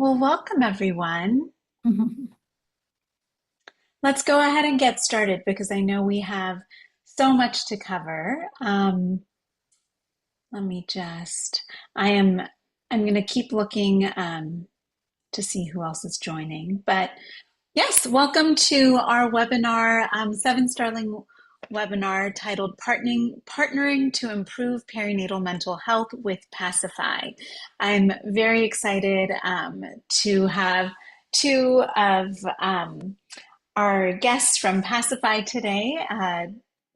Well, welcome everyone. Mhm. Let's go ahead and get started because I know we have so much to cover. Let me just, I am, I'm going to keep looking to see who else is joining. But yes, welcome to our webinar, Seven Starling webinar titled Partnering to Improve Perinatal Mental Health with Pacify. I'm very excited to have two of our guests from Pacify today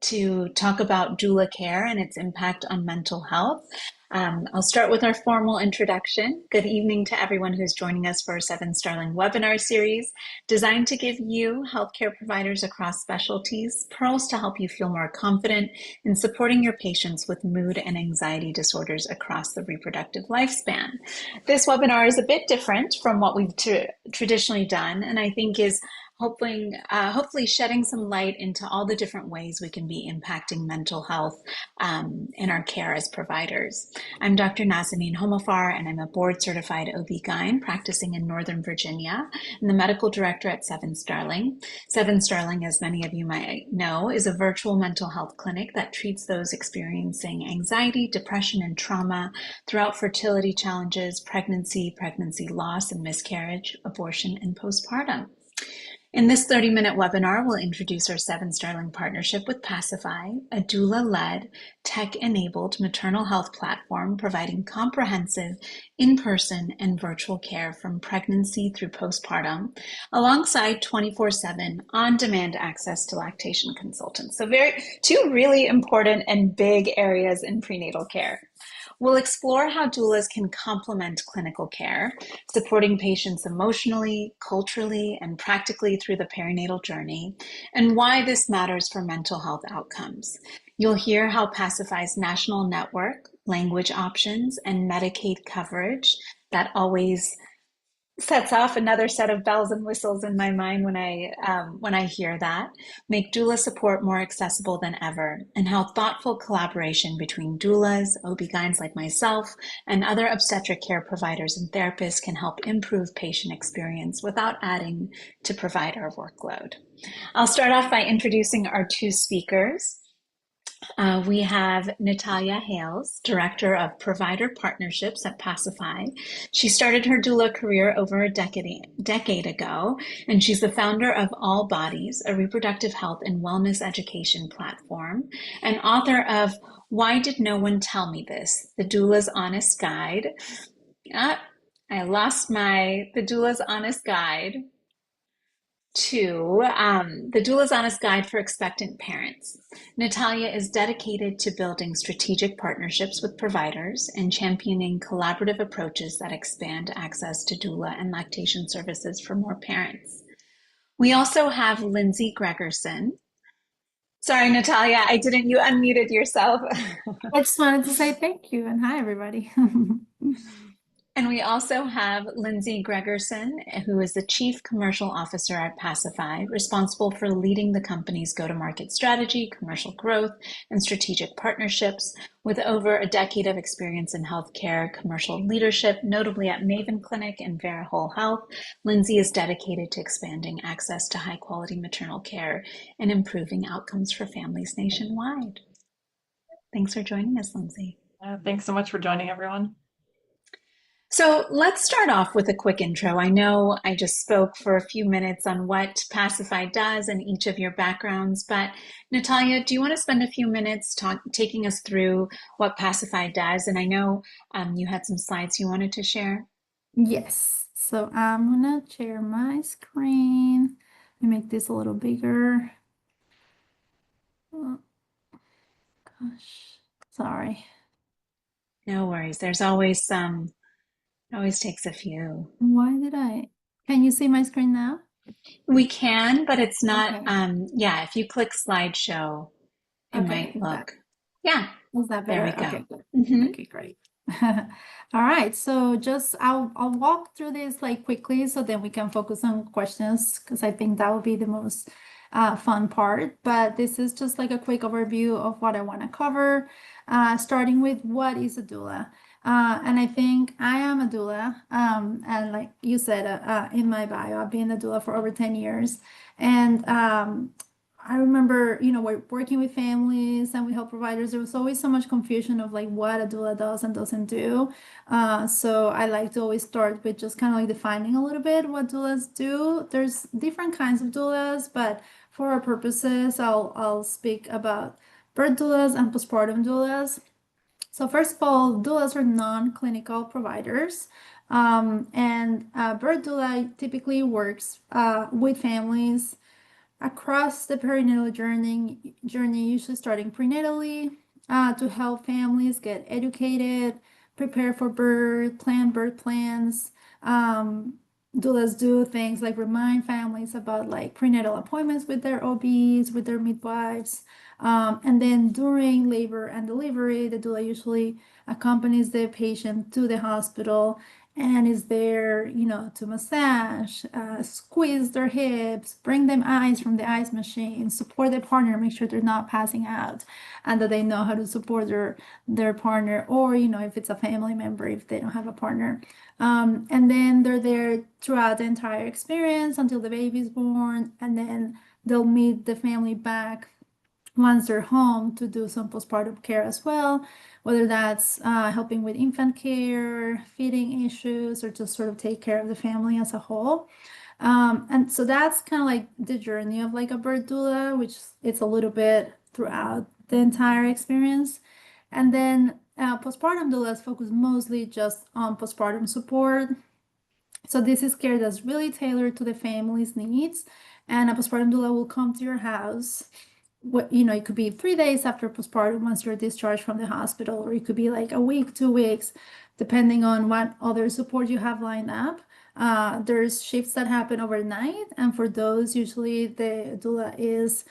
to talk about doula care and its impact on mental health. I'll start with our formal introduction. Good evening to everyone who's joining us for our Seven Starling webinar series designed to give you, healthcare providers across specialties, pearls to help you feel more confident in supporting your patients with mood and anxiety disorders across the reproductive lifespan. This webinar is a bit different from what we've traditionally done, and I think is hopefully shedding some light into all the different ways we can be impacting mental health in our care as providers. I'm Dr. Nazaneen Homaifar, and I'm a board-certified OB-GYN practicing in Northern Virginia and the medical director at Seven Starling. Seven Starling, as many of you might know, is a virtual mental health clinic that treats those experiencing anxiety, depression, and trauma throughout fertility challenges, pregnancy loss and miscarriage, abortion, and postpartum. In this 30-minute webinar, we'll introduce our Seven Starling partnership with Pacify, a doula-led, tech-enabled maternal health platform providing comprehensive in-person and virtual care from pregnancy through postpartum, alongside 24/7 on-demand access to lactation consultants. So two really important and big areas in prenatal care. We'll explore how doulas can complement clinical care, supporting patients emotionally, culturally, and practically through the perinatal journey, and why this matters for mental health outcomes. You'll hear how Pacify's national network, language options, and Medicaid coverage that always sets off another set of bells and whistles in my mind when I hear that, make doula support more accessible than ever, and how thoughtful collaboration between doulas, OB-GYNs like myself, and other obstetric care providers and therapists can help improve patient experience without adding to provider workload. I'll start off by introducing our two speakers. We have Natalia Hailes, Director of Provider Partnerships at Pacify. She started her doula career over a decade ago, and she's the founder of All Bodies, a reproductive health and wellness education platform, and author of Why Did No One Tell Me This? The Doula's Honest Guide. The Doula's Honest Guide to the Doula's Honest Guide for Expectant Parents. Natalia is dedicated to building strategic partnerships with providers and championing collaborative approaches that expand access to doula and lactation services for more parents. We also have Lindsay Gregerson. Sorry, Natalia, you unmuted yourself. I just wanted to say thank you and hi, everybody. And we also have Lindsay Gregerson, who is the Chief Commercial Officer at Pacify, responsible for leading the company's go-to-market strategy, commercial growth, and strategic partnerships. With over a decade of experience in healthcare commercial leadership, notably at Maven Clinic and Vera Whole Health, Lindsay is dedicated to expanding access to high-quality maternal care and improving outcomes for families nationwide. Thanks for joining us, Lindsay. Thanks so much for joining, everyone. So let's start off with a quick intro. I know I just spoke for a few minutes on what Pacify does and each of your backgrounds, but Natalia, do you want to spend a few minutes taking us through what Pacify does? And I know you had some slides you wanted to share. Yes, so I'm gonna share my screen. Let me make this a little bigger. Oh, gosh, sorry. No worries. There's always some. It always takes a few. Can you see my screen now? We can, but it's not, Okay. yeah, if you click slideshow, it Okay, might look, yeah, is that there we better? go. Okay, good. Mm-hmm. Okay, great. All right, so I'll walk through this like quickly so then we can focus on questions because I think that would be the most fun part. But this is just like a quick overview of what I want to cover, starting with what is a doula. And I think I am a doula. And like you said in my bio, I've been a doula for over 10 years. And I remember, we're working with families and with health providers. There was always so much confusion of like what a doula does and doesn't do. So I like to always start with just kind of like defining a little bit what doulas do. There's different kinds of doulas, but for our purposes, I'll speak about birth doulas and postpartum doulas. So first of all, doulas are non-clinical providers, and birth doula typically works with families across the perinatal journey, usually starting prenatally, to help families get educated, prepare for birth, plan birth plans. Um, Doulas do things like remind families about like prenatal appointments with their OBs, with their midwives. And then during labor and delivery, the doula usually accompanies the patient to the hospital and is there, to massage, squeeze their hips, bring them ice from the ice machine, support their partner, make sure they're not passing out, and that they know how to support their partner, or if it's a family member, if they don't have a partner. And then they're there throughout the entire experience until the baby's born, and then they'll meet the family back once they're home to do some postpartum care as well, whether that's helping with infant care, feeding issues, or just sort of take care of the family as a whole. And so that's kind of like the journey of like a birth doula, which it's a little bit throughout the entire experience. And then postpartum doulas focus mostly just on postpartum support. So this is care that's really tailored to the family's needs, and a postpartum doula will come to your house. It could be 3 days after postpartum once you're discharged from the hospital, or it could be like a week, 2 weeks, depending on what other support you have lined up. There's shifts that happen overnight, and for those, usually the doula is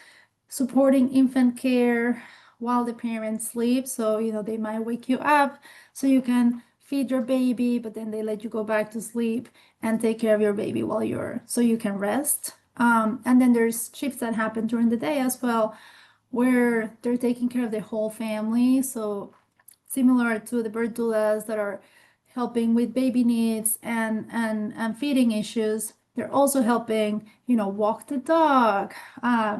supporting infant care while the parents sleep. So, they might wake you up so you can feed your baby, but then they let you go back to sleep and take care of your baby so you can rest. And then there's shifts that happen during the day as well, where they're taking care of the whole family. So similar to the birth doulas that are helping with baby needs and feeding issues. They're also helping, walk the dog,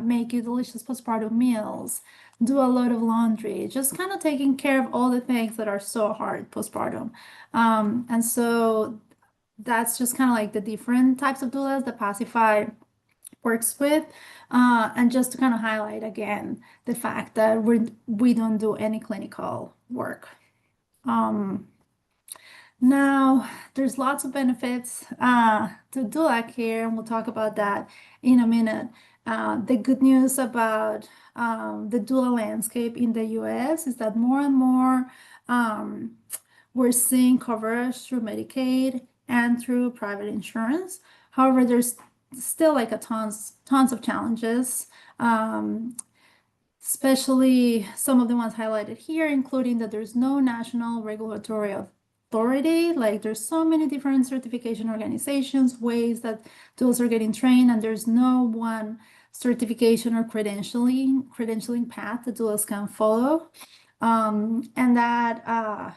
make you delicious postpartum meals, do a lot of laundry, just kind of taking care of all the things that are so hard postpartum. And so that's just kind of like the different types of doulas that Pacify works with. And just to kind of highlight again the fact that we don't do any clinical work. Um, Now, there's lots of benefits to doula care, and we'll talk about that in a minute. The good news about the doula landscape in the US is that more and more um, we're seeing coverage through Medicaid and through private insurance. However, there's still like a tons of challenges. Especially some of the ones highlighted here, including that there's no national regulatory authority. Like there's so many different certification organizations, ways that tools are getting trained, and there's no one certification or credentialing path that doulas can follow. And that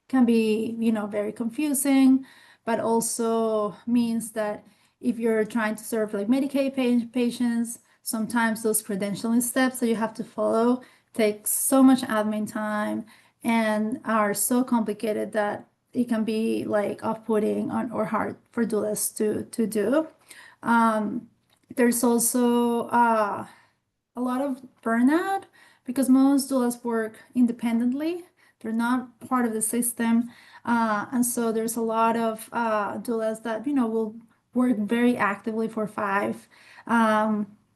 can be, very confusing, but also means that if you're trying to serve like Medicaid patients, sometimes those credentialing steps that you have to follow take so much admin time and are so complicated that it can be like off-putting or hard for doulas to do. There's also a lot of burnout because most doulas work independently. They're not part of the system. And so there's a lot of doulas that, will work very actively for 5,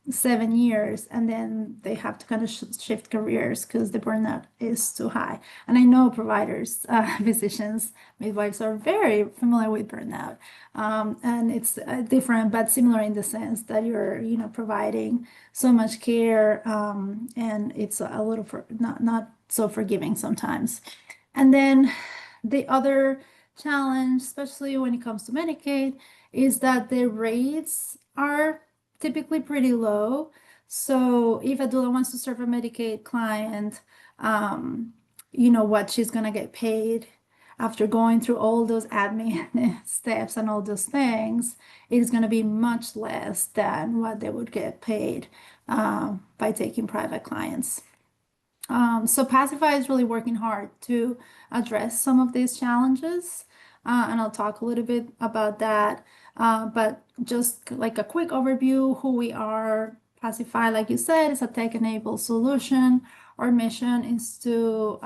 7 years, and then they have to kind of shift careers because the burnout is too high. And I know providers, physicians, midwives are very familiar with burnout. And it's different, but similar in the sense that you're, providing so much care, and it's a little not so forgiving sometimes. And then the other challenge, especially when it comes to Medicaid, is that the rates are typically pretty low. So if a doula wants to serve a Medicaid client, what she's gonna get paid after going through all those admin steps and all those things, it is going to be much less than what they would get paid by taking private clients. So Pacify is really working hard to address some of these challenges, and I'll talk a little bit about that. But just like a quick overview, who we are. Pacify, like you said, is a tech-enabled solution. Our mission is to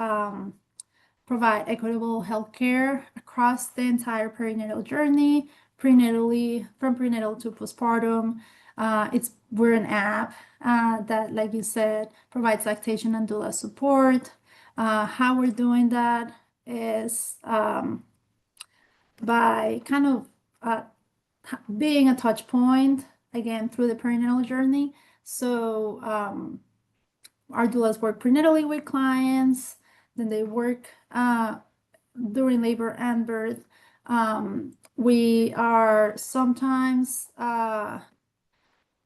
provide equitable healthcare across the entire perinatal journey, prenatally, from prenatal to postpartum. We're an app that, like you said, provides lactation and doula support. How we're doing that is by kind of being a touch point again through the perinatal journey. So our doulas work prenatally with clients, then they work during labor and birth. We are sometimes,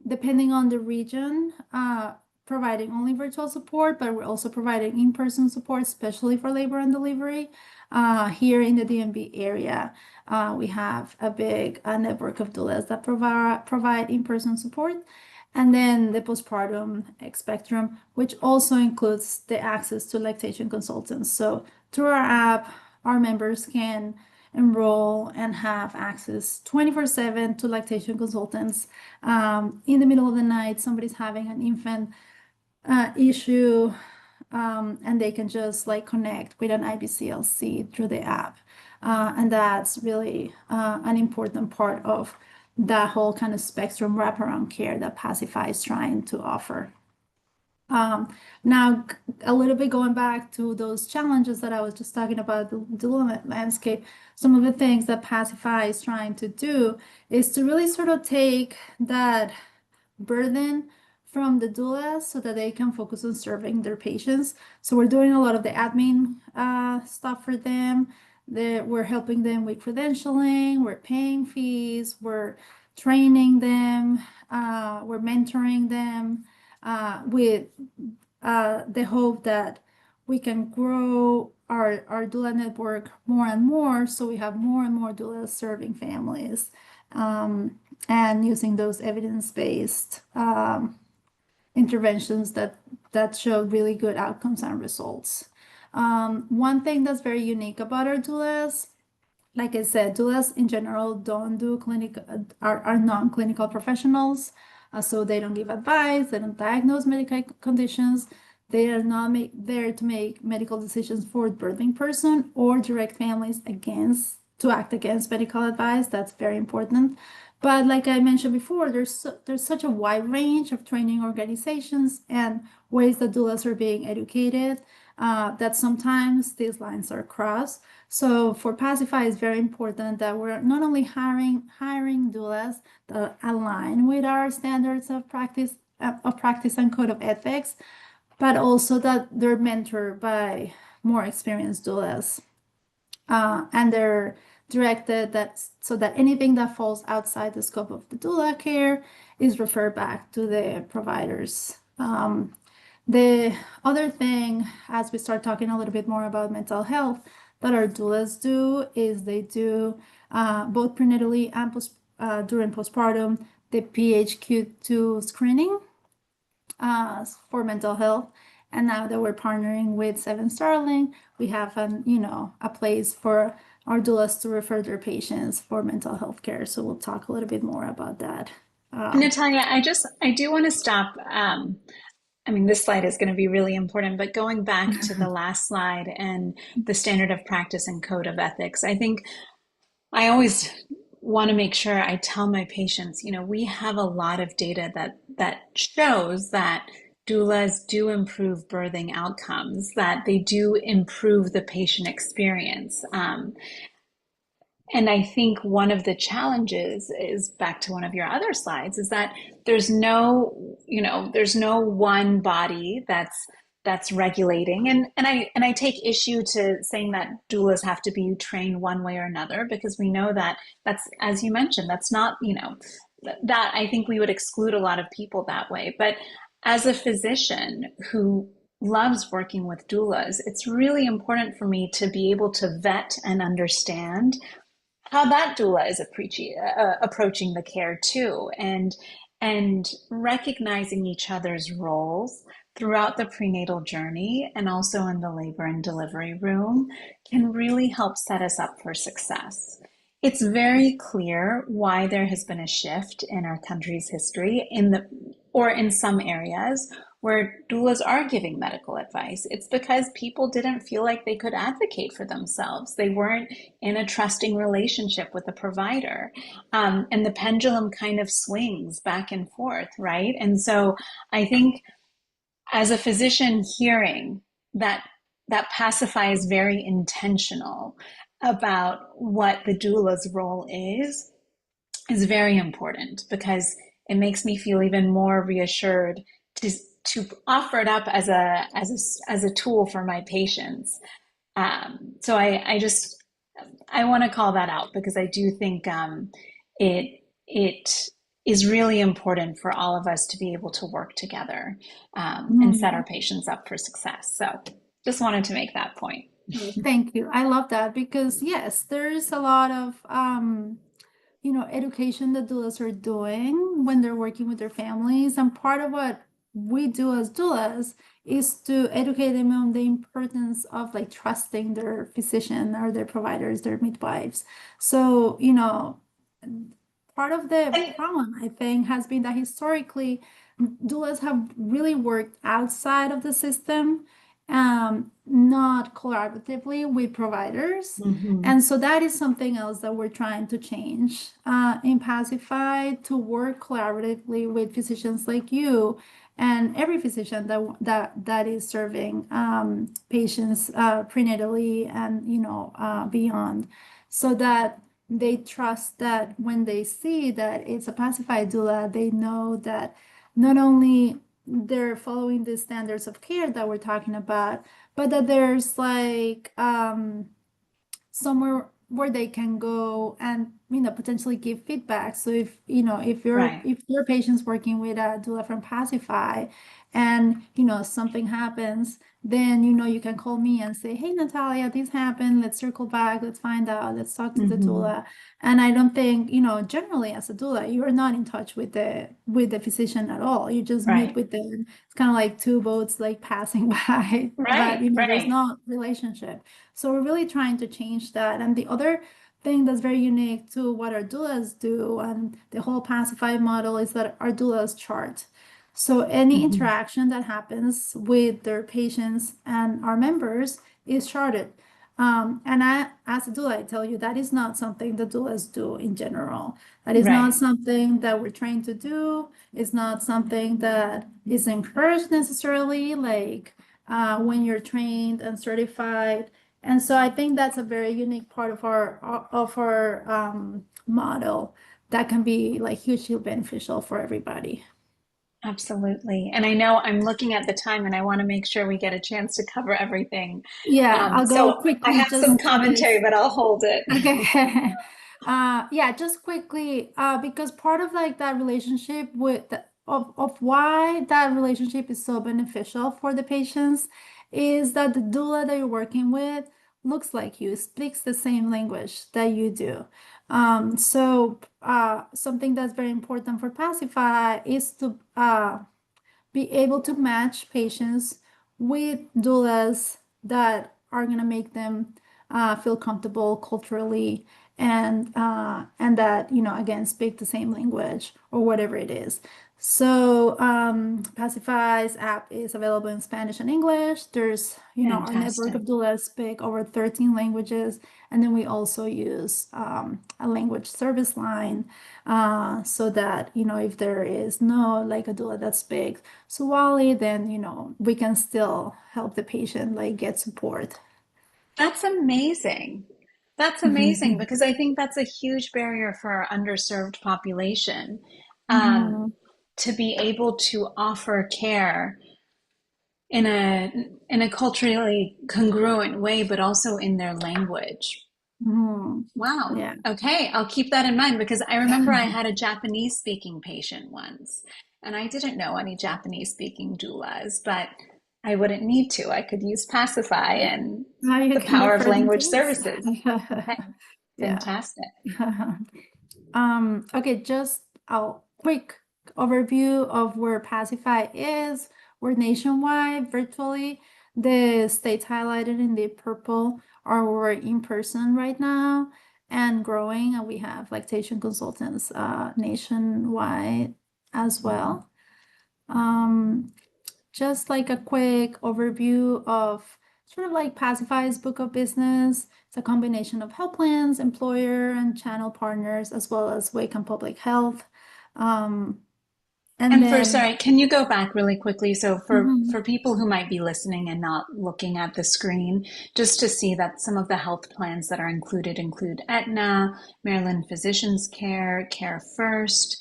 depending on the region, providing only virtual support, but we're also providing in-person support, especially for labor and delivery. Here in the DMV area, we have a big network of doulas that provide in-person support. And then the postpartum spectrum, which also includes the access to lactation consultants. So through our app, our members can enroll and have access 24/7 to lactation consultants. In the middle of the night, somebody's having an infant issue, and they can just like connect with an IBCLC through the app. And that's really an important part of that whole kind of spectrum wraparound care that Pacify is trying to offer. Now, a little bit going back to those challenges that I was just talking about, the doula landscape, some of the things that Pacify is trying to do is to really sort of take that burden from the doulas so that they can focus on serving their patients. So we're doing a lot of the admin stuff for them. We're helping them with credentialing, we're paying fees, we're training them, we're mentoring them with the hope that we can grow our doula network more and more, so we have more and more doulas serving families and using those evidence-based interventions that show really good outcomes and results. One thing that's very unique about our doulas, like I said, doulas in general don't do are non-clinical professionals, so they don't give advice, they don't diagnose medical conditions, they are not there to make medical decisions for the birthing person or direct families to act against medical advice. That's very important. But like I mentioned before, there's such a wide range of training organizations and ways that doulas are being educated that sometimes these lines are crossed. So for Pacify, it's very important that we're not only hiring doulas that align with our standards of practice and code of ethics, but also that they're mentored by more experienced doulas. And they're directed so that anything that falls outside the scope of the doula care is referred back to the providers. The other thing, as we start talking a little bit more about mental health, that our doulas do is they do both prenatally and during postpartum, the PHQ-2 screening for mental health. And now that we're partnering with 7 Starling, we have a place for our doulas to refer their patients for mental health care. So we'll talk a little bit more about that. Natalia, I do want to stop. I mean, this slide is going to be really important, but going back to the last slide and the standard of practice and code of ethics, I think I always want to make sure I tell my patients, we have a lot of data that shows that doulas do improve birthing outcomes, that they do improve the patient experience. And I think one of the challenges is, back to one of your other slides, is that there's no one body that's regulating. And I take issue to saying that doulas have to be trained one way or another, because we know that that's, as you mentioned, that's not, that I think we would exclude a lot of people that way. But as a physician who loves working with doulas, it's really important for me to be able to vet and understand how that doula is approaching the care too, and recognizing each other's roles throughout the prenatal journey and also in the labor and delivery room can really help set us up for success. It's very clear why there has been a shift in our country's history in some areas where doulas are giving medical advice. It's because people didn't feel like they could advocate for themselves. They weren't in a trusting relationship with a provider. And the pendulum kind of swings back and forth, right? And so I think as a physician hearing that Pacify is very intentional about what the doula's role is very important because it makes me feel even more reassured to offer it up as a tool for my patients. So I want to call that out because I do think it is really important for all of us to be able to work together and set our Mhm. patients up for success. So just wanted to make that point. Thank you. I love that because yes, there's a lot of education that doulas are doing when they're working with their families. And part of what we do as doulas is to educate them on the importance of like trusting their physician or their providers, their midwives. So, part of the And problem, I think, has been that historically doulas have really worked outside of the system, not collaboratively with providers. mhm, And so that is something else that we're trying to change in Pacify to work collaboratively with physicians like you and every physician that is serving patients prenatally and beyond, so that they trust that when they see that it's a pacified doula, they know that not only they're following the standards of care that we're talking about, but that there's like somewhere where they can go and potentially give feedback. So right. if your patient's working with a doula from Pacify and something happens, then you can call me and say, hey Natalia, this happened, let's circle back, let's find out, let's talk to the Mhm, doula. And I don't think, generally as a doula, you are not in touch with the physician at all. You just meet right. with them. It's kind of like two boats like passing by, but Right, there's right. no relationship. So we're really trying to change that. And the other thing that's very unique to what our doulas do and the whole Pacify model is that our doulas chart. So any Mhm, interaction that happens with their patients and our members is charted. And as a doula, I tell you, that is not something the doulas do in general. That is not right. something that we're trained to do. It's not something that is encouraged necessarily, like when you're trained and certified. And so I think that's a very unique part of our model that can be like hugely beneficial for everybody. Absolutely. And I know I'm looking at the time and I want to make sure we get a chance to cover everything. Yeah, I'll go So I quickly have some just in commentary, case. but I'll hold it. Okay. Yeah, just quickly, because part of like that relationship of why that relationship is so beneficial for the patients is that the doula that you're working with looks like you, speaks the same language that you do. So something that's very important for Pacify is to be able to match patients with doulas that are going to make them feel comfortable culturally and that again speak the same language or whatever it is. So Pacify's app is available in Spanish and English. There's our network Fantastic. of doulas speak over 13 languages, and then we also use a language service line so that if there is no like a doula that speaks Swahili, then we can still help the patient like get support. That's amazing. That's amazing Mhm. because I think that's a huge barrier for our underserved population, um, Mhm. to be able to offer care in a culturally congruent way, but also in their language. Mhm. Wow. Yeah. Okay, I'll keep that in mind because I remember I had a Japanese speaking patient once, and I didn't know any Japanese speaking doulas, but I wouldn't need to. I could use Pacify and Now you the can power of refer them to language us. services. Okay, Yeah. fantastic. Okay, just a quick overview of where Pacify is. We're nationwide, virtually. The states highlighted in the purple are where we're in person right now and growing, and we have lactation consultants nationwide as well. Um, just like a quick overview of sort of like Pacify's book of business. It's a combination of health plans, employer and channel partners, as well as Wake Public Health. Um, and And for, then, sorry, can you go back really quickly? So mhm, for people who might be listening and not looking at the screen, just to see that some of the health plans that are include Aetna, Maryland Physicians Care, Care First,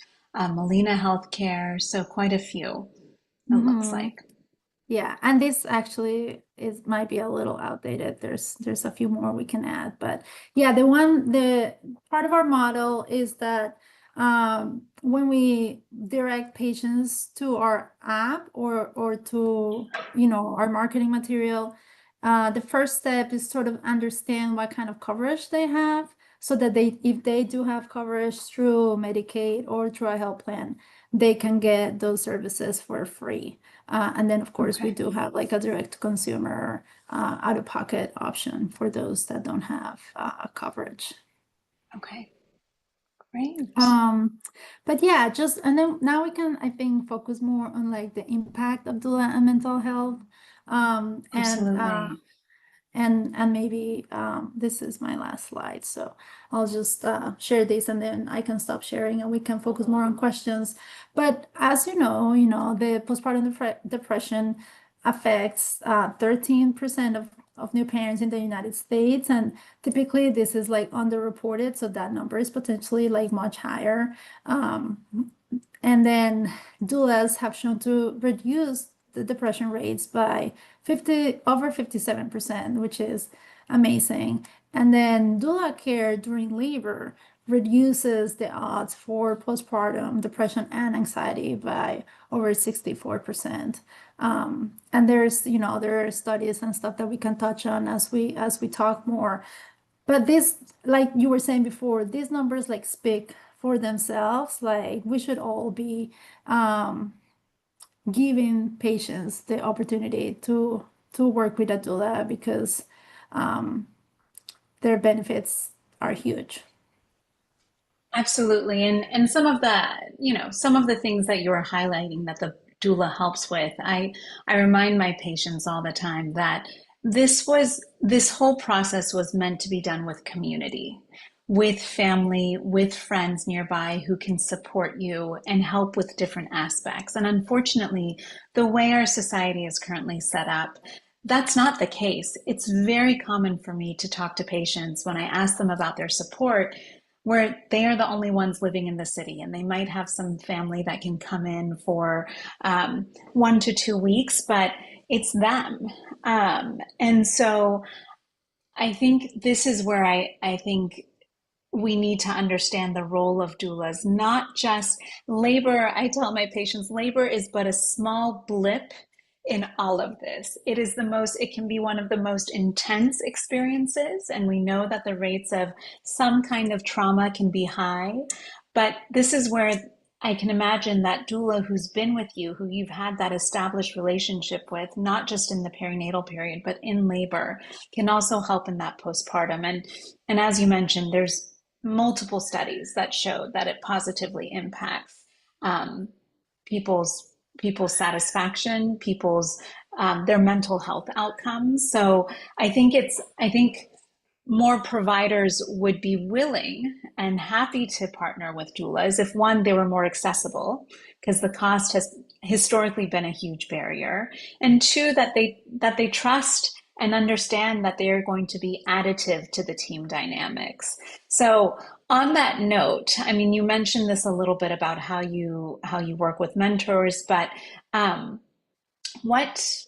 Molina Healthcare, so quite a few, it looks mhm. like. Yeah, and this actually is might be a little outdated. There's a few more we can add, but yeah, the part of our model is that when we direct patients to our app or to our marketing material, the first step is sort of understand what kind of coverage they have, so that if they do have coverage through Medicaid or through a health plan, they can get those services for free. And then, of course, we Okay, do have like a direct consumer out-of-pocket option for those that don't have coverage. okay, great. Um, but yeah, just and then now we can, I think, focus more on like the impact of doula and mental health. Um, and uh, Absolutely. and maybe this is my last slide, so I'll just share this and then I can stop sharing and we can focus more on questions. But as the postpartum depression affects 13% of new parents in the United States, and typically this is like underreported, so that number is potentially like much higher. Um, and then doulas have shown to reduce the depression rates by 57%, which is amazing. And then doula care during labor reduces the odds for postpartum depression and anxiety by over 64%. And there are studies and stuff that we can touch on as we talk more. But this, like you were saying before, these numbers like speak for themselves. Like we should all be um, giving patients the opportunity to work with a doula because um, their benefits are huge. Absolutely. And some of the, some of the things that you're highlighting that the doula helps with, I remind my patients all the time that this whole process was meant to be done with community, with family, with friends nearby who can support you and help with different aspects. And unfortunately, the way our society is currently set up, that's not the case. It's very common for me to talk to patients when I ask them about their support where they are the only ones living in the city and they might have some family that can come in for 1 to 2 weeks, but it's them. And so I think this is where I think we need to understand the role of doulas, not just labor. I tell my patients labor is but a small blip in all of this. It can be one of the most intense experiences. And we know that the rates of some kind of trauma can be high. But this is where I can imagine that doula who's been with you, who you've had that established relationship with, not just in the perinatal period, but in labor, can also help in that postpartum. And as you mentioned, there's multiple studies that show that it positively impacts um, people's satisfaction, people's their mental health outcomes. So I think more providers would be willing and happy to partner with doulas if one, they were more accessible because the cost has historically been a huge barrier, and two, that they trust and understand that they are going to be additive to the team dynamics. So on that note, I mean, you mentioned this a little bit about how you work with mentors, but um, what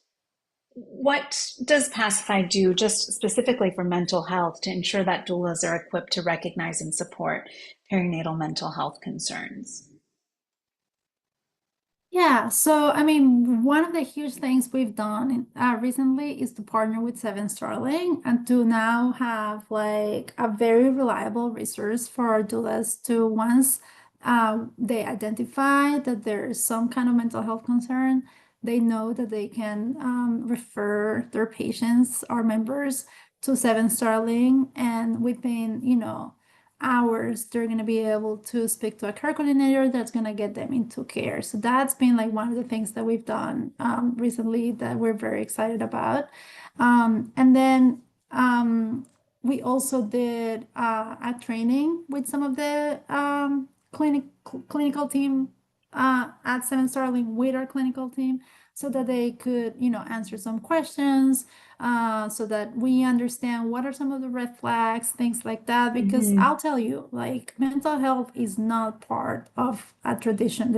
what does Pacify do just specifically for mental health to ensure that doulas are equipped to recognize and support perinatal mental health concerns? Yeah, so I mean, one of the huge things we've done recently is to partner with Seven Starling and to now have like a very reliable resource for our doulas to once they identify that there's some kind of mental health concern, they know that they can refer their patients or members to Seven Starling, and within, hours, they're going to be able to speak to a care coordinator that's going to get them into care. So that's been like one of the things that we've done recently that we're very excited about. And then we also did a training with some of the clinical team at Seven Starling with our clinical team so that they could, answer some questions, so that we understand what are some of the red flags, things like that. Because Hmm. I'll tell you, like mental health is not part of the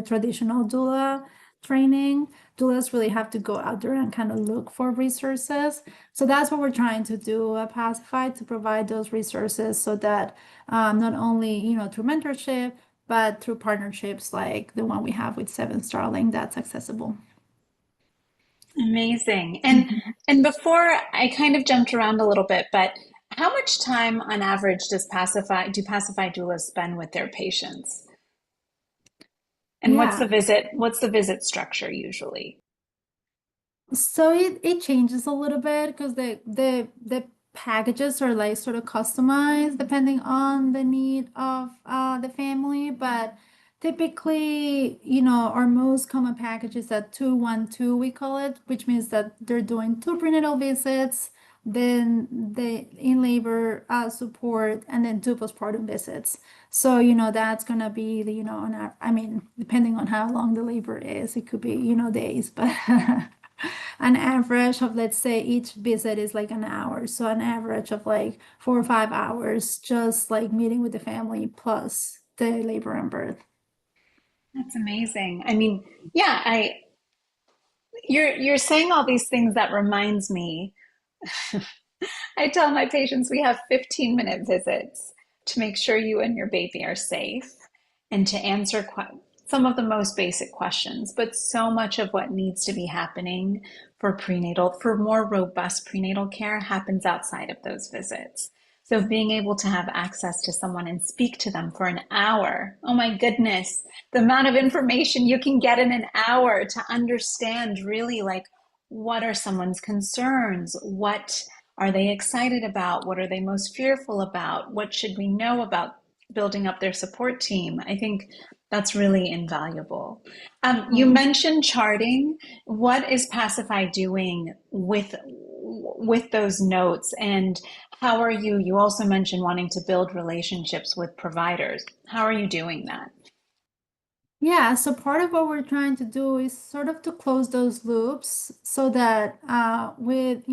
traditional doula training. Doulas really have to go out there and kind of look for resources. So that's what we're trying to do at Pacify, to provide those resources so that not only, through mentorship, but through partnerships like the one we have with Seven Starling, that's accessible. Amazing. Mhm. And before I kind of jumped around a little bit, but how much time on average do Pacify doulas spend with their patients? And Yeah. what's the visit structure usually? So it changes a little bit because the packages are like sort of customized depending on the need of the family. But typically, our most common package is at 212, we call it, which means that they're doing two prenatal visits, then the in labor support, and then two postpartum visits. So, that's gonna be I mean, depending on how long the labor is, it could be, days, but an average of, let's say, each visit is like an hour. So an average of like 4 or 5 hours, just like meeting with the family plus the labor and birth. That's amazing. I mean, yeah, you're saying all these things that reminds me. I tell my patients we have 15-minute visits to make sure you and your baby are safe and to answer some of the most basic questions. But so much of what needs to be happening for more robust prenatal care happens outside of those visits. So being able to have access to someone and speak to them for an hour, oh my goodness, the amount of information you can get in an hour to understand really like what are someone's concerns, what are they excited about? What are they most fearful about? What should we know about building up their support team? I think that's really invaluable. You Mhm. mentioned charting. What is Pacify doing with those notes? And how are you? You also mentioned wanting to build relationships with providers. How are you doing that? Yeah, so part of what we're trying to do is sort of to close those loops so that with,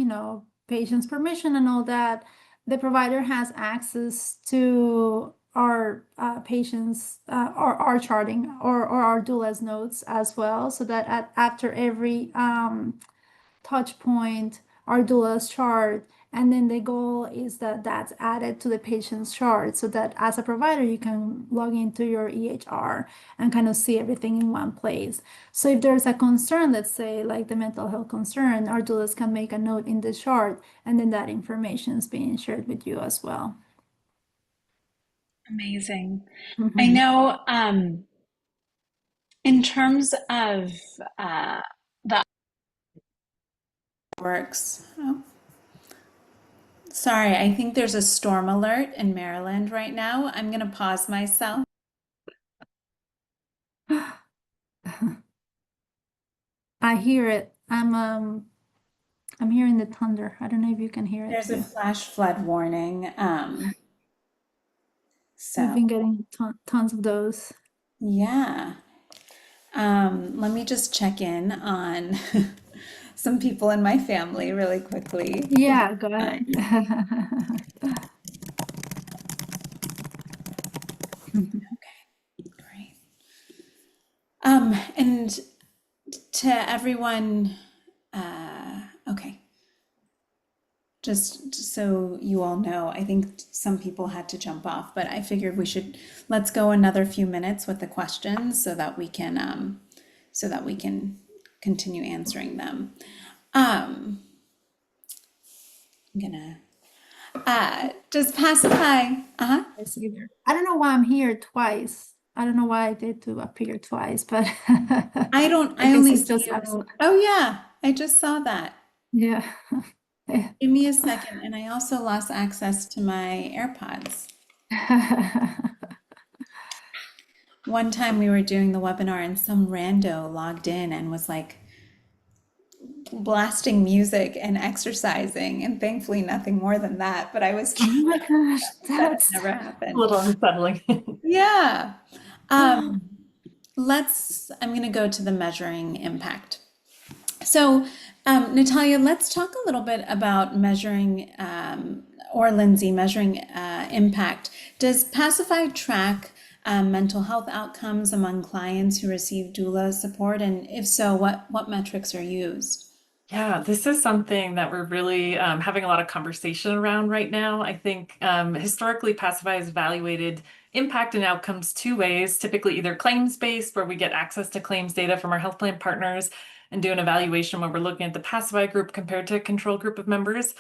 patient's permission and all that, the provider has access to our patients or our charting or our doula's notes as well, so that after every touch point, our doula's chart, and then the goal is that that's added to the patient's chart so that as a provider, you can log into your EHR and kind of see everything in one place. So if there's a concern, let's say like the mental health concern, our doulas can make a note in the chart, and then that information is being shared with you as well. Amazing. I Mhm. know in terms of uh, the works. Oh, sorry, I think there's a storm alert in Maryland right now. I'm going to pause myself. I hear it. I'm hearing the thunder. I don't know if you can hear it There's a too. flash flood warning. We've So been getting tons of those. yeah. Let me just check in on some people in my family really quickly. Yeah, go ahead. Um, great. And to everyone, okay. Just so you all know, I think some people had to jump off, but I figured let's go another few minutes with the questions so that we can so that we can continue answering them. I'm gonna, does Pacify, I see there. I don't know why I'm here twice. I don't know why I did to appear twice, but I I guess only it's see just you. Oh yeah, I just saw that. yeah. Yeah. Give me a second, and I also lost access to my AirPods. One time we were doing the webinar and some rando logged in and was like blasting music and exercising, and thankfully nothing more than that, but I was Oh my gosh, that had that's never A happened. little unsettling. Yeah. Um, I'm going to go to the measuring impact. So, Natalia, let's talk a little bit about measuring, or Lindsay, measuring impact. Does Pacify track mental health outcomes among clients who receive doula support? And if so, what metrics are used? Yeah, this is something that we're really having a lot of conversation around right now. I think historically, Pacify has evaluated impact and outcomes two ways, typically either claims-based, where we get access to claims data from our health plan partners and do an evaluation where we're looking at the Pacify group compared to a control group of members,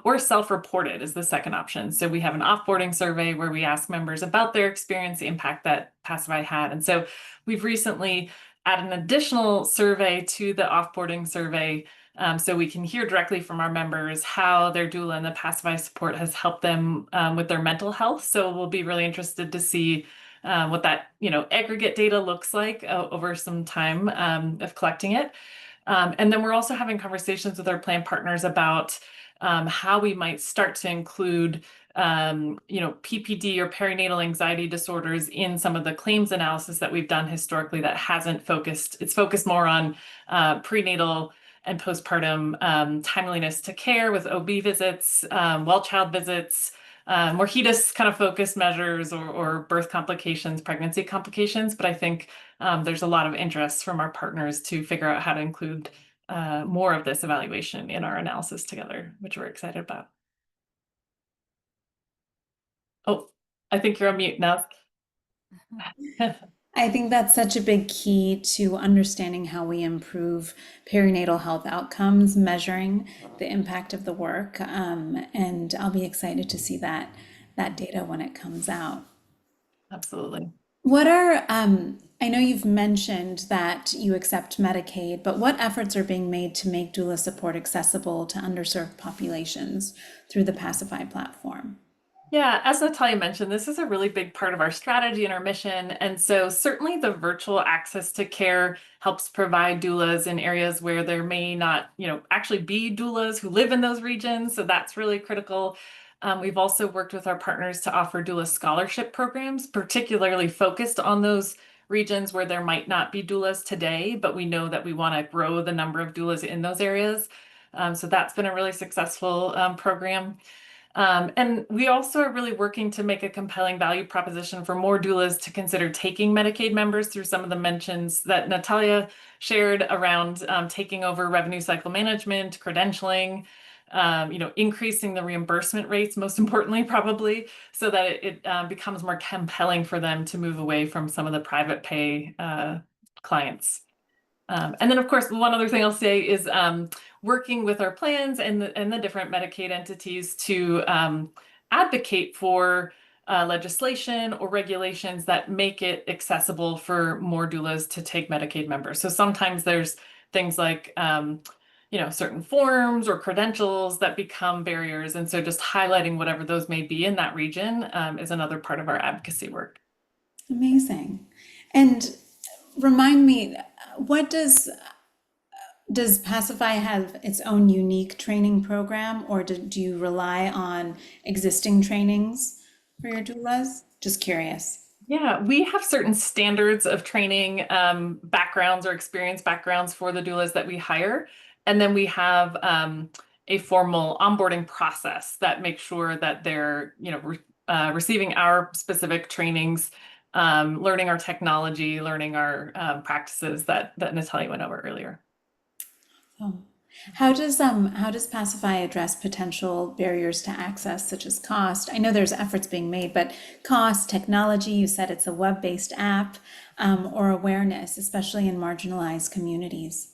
or self-reported is the second option. So we have an offboarding survey where we ask members about their experience, the impact that Pacify had. And so we've recently added an additional survey to the offboarding survey, so we can hear directly from our members how their doula and the Pacify support has helped them with their mental health. So we'll be really interested to see what that aggregate data looks like over some time of collecting it. And then we're also having conversations with our plan partners about how we might start to include PPD or perinatal anxiety disorders in some of the claims analysis that we've done historically that hasn't focused. It's focused more on prenatal and postpartum timeliness to care with OB visits, well child visits, more HEDIS kind of focused measures or birth complications, pregnancy complications. But I think there's a lot of interest from our partners to figure out how to include more of this evaluation in our analysis together, which we're excited about. Oh, I think you're on mute now. I think that's such a big key to understanding how we improve perinatal health outcomes, measuring the impact of the work. And I'll be excited to see that data when it comes out. Absolutely. I know you've mentioned that you accept Medicaid, but what efforts are being made to make doula support accessible to underserved populations through the Pacify platform? Yeah, as Natalia mentioned, this is a really big part of our strategy and our mission. And so certainly the virtual access to care helps provide doulas in areas where there may not, actually be doulas who live in those regions. So that's really critical. We've also worked with our partners to offer doula scholarship programs, particularly focused on those regions where there might not be doulas today, but we know that we want to grow the number of doulas in those areas. So that's been a really successful program. And we also are really working to make a compelling value proposition for more doulas to consider taking Medicaid members through some of the mentions that Natalia shared around taking over revenue cycle management, credentialing, increasing the reimbursement rates, most importantly, probably, so that it becomes more compelling for them to move away from some of the private pay clients. And then, of course, one other thing I'll say is working with our plans and the different Medicaid entities to advocate for legislation or regulations that make it accessible for more doulas to take Medicaid members. So sometimes there's things like, certain forms or credentials that become barriers. And so just highlighting whatever those may be in that region is another part of our advocacy work. Amazing. And remind me, what does Pacify have its own unique training program, or do you rely on existing trainings for your doulas? Just curious. Yeah, we have certain standards of training backgrounds or experience backgrounds for the doulas that we hire. And then we have a formal onboarding process that makes sure that they're, receiving our specific trainings, learning our technology, learning our practices that Natalia went over earlier. Oh. How does Pacify address potential barriers to access, such as cost? I know there's efforts being made, but cost, technology, you said it's a web-based app, or awareness, especially in marginalized communities.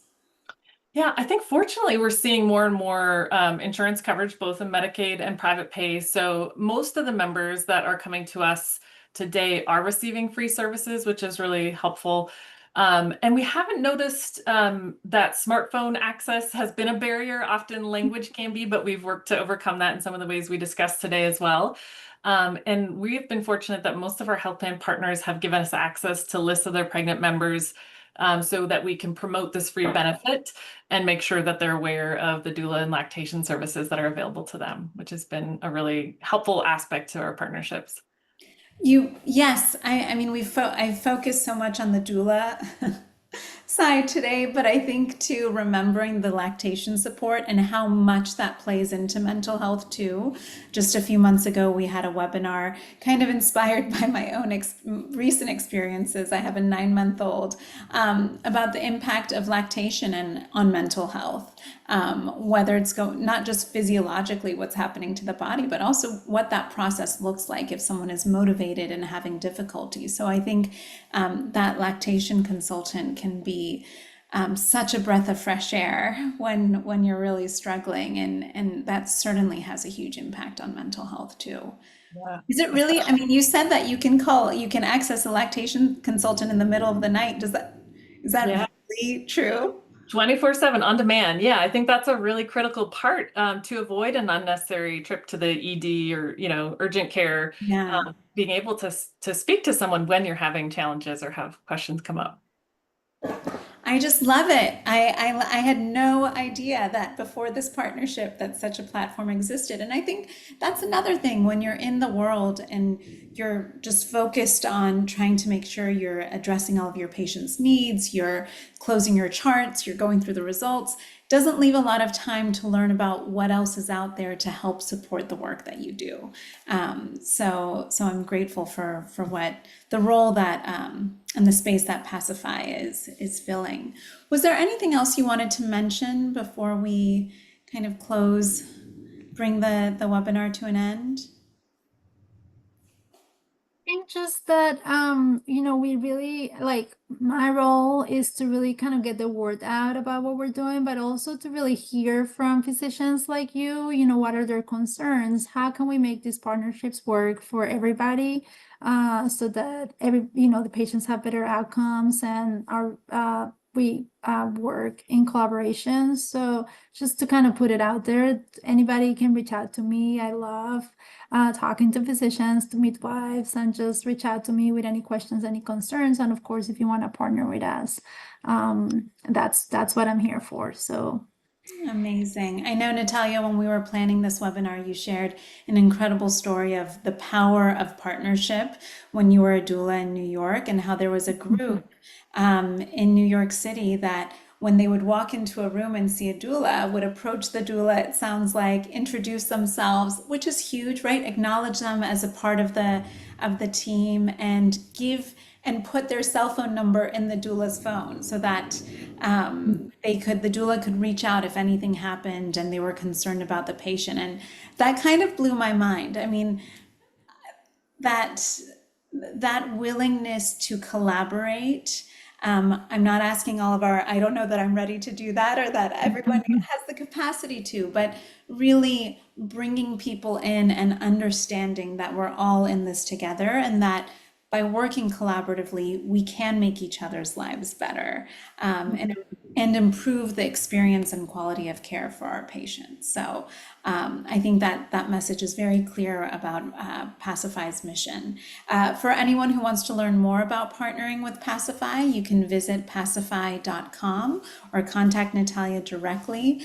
Yeah, I think fortunately we're seeing more and more insurance coverage, both in Medicaid and private pay. So most of the members that are coming to us today are receiving free services, which is really helpful. And we haven't noticed that smartphone access has been a barrier. Often language can be, but we've worked to overcome that in some of the ways we discussed today as well. And we've been fortunate that most of our health plan partners have given us access to lists of their pregnant members so that we can promote this free benefit and make sure that they're aware of the doula and lactation services that are available to them, which has been a really helpful aspect to our partnerships. Yes, I mean, I've focused so much on the doula side today, but I think too, remembering the lactation support and how much that plays into mental health too. Just a few months ago, we had a webinar kind of inspired by my own recent experiences. I have a 9-month-old, about the impact of lactation and on mental health. Whether it's not just physiologically what's happening to the body, but also what that process looks like if someone is motivated and having difficulty. So I think that lactation consultant can be such a breath of fresh air when you're really struggling, and that certainly has a huge impact on mental health too. Yeah. Is it really? I mean, you said that you can access a lactation consultant in the middle of the night. Is that Yeah. really true? 24/7 on demand. Yeah, I think that's a really critical part to avoid an unnecessary trip to the ED or, urgent care. Yeah. Being able to speak to someone when you're having challenges or have questions come up. I just love it. I had no idea that before this partnership that such a platform existed. And I think that's another thing when you're in the world and you're just focused on trying to make sure you're addressing all of your patients' needs, you're closing your charts, you're going through the results, doesn't leave a lot of time to learn about what else is out there to help support the work that you do. So I'm grateful for what the role that and the space that Pacify is filling. Was there anything else you wanted to mention before we kind of close, bring the webinar to an end? Think just that we really like my role is to really kind of get the word out about what we're doing, but also to really hear from physicians like what are their concerns? How can we make these partnerships work for everybody, so that the patients have better outcomes and we work in collaboration. So just to kind of put it out there, anybody can reach out to me. I love talking to physicians, to midwives, and just reach out to me with any questions, any concerns. And of course, if you want to partner with us, that's what I'm here for. So Amazing. I know, Natalia, when we were planning this webinar, you shared an incredible story of the power of partnership when you were a doula in New York, and how there was a group in New York City that when they would walk into a room and see a doula, would approach the doula, it sounds like, introduce themselves, which is huge, right? Acknowledge them as a part of the team, and give and put their cell phone number in the doula's phone so that the doula could reach out if anything happened and they were concerned about the patient. And that kind of blew my mind. I mean, that that willingness to collaborate. I'm not asking all of I don't know that I'm ready to do that or that everyone has the capacity to, but really bringing people in and understanding that we're all in this together, and that by working collaboratively, we can make each other's lives better, and improve the experience and quality of care for our patients. So I think that message is very clear about Pacify's mission. For anyone who wants to learn more about partnering with Pacify, you can visit pacify.com or contact Natalia directly.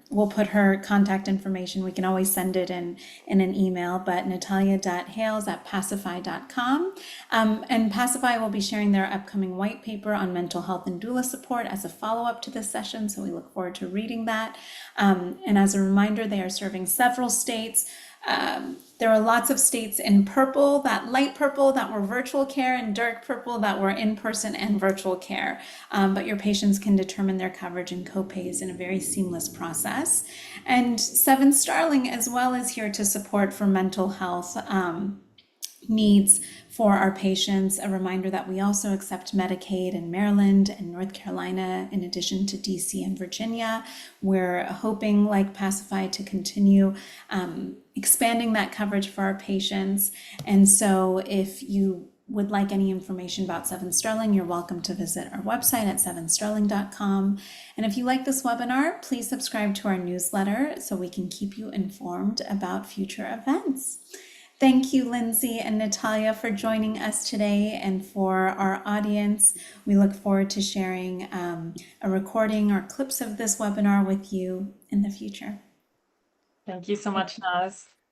We'll put her contact information. We can always send it in an email, but natalia.hailes@pacify.com. And Pacify will be sharing their upcoming white paper on mental health and doula support as a follow-up to this session, so we look forward to reading that. And as a reminder, they are serving several states There are lots of states in purple, that light purple that were virtual care, and dark purple that were in-person and virtual care. But your patients can determine their coverage and copays in a very seamless process. And Seven Starling as well is here to support for mental health needs for our patients. A reminder that we also accept Medicaid in Maryland and North Carolina, in addition to DC and Virginia. We're hoping, like Pacify, to continue expanding that coverage for our patients. And so if you would like any information about Seven Sterling, you're welcome to visit our website at sevensterling.com. And if you like this webinar, please subscribe to our newsletter so we can keep you informed about future events. Thank you, Lindsay and Natalia, for joining us today. And for our audience, we look forward to sharing a recording or clips of this webinar with you in the future. Thank you so much, Naz.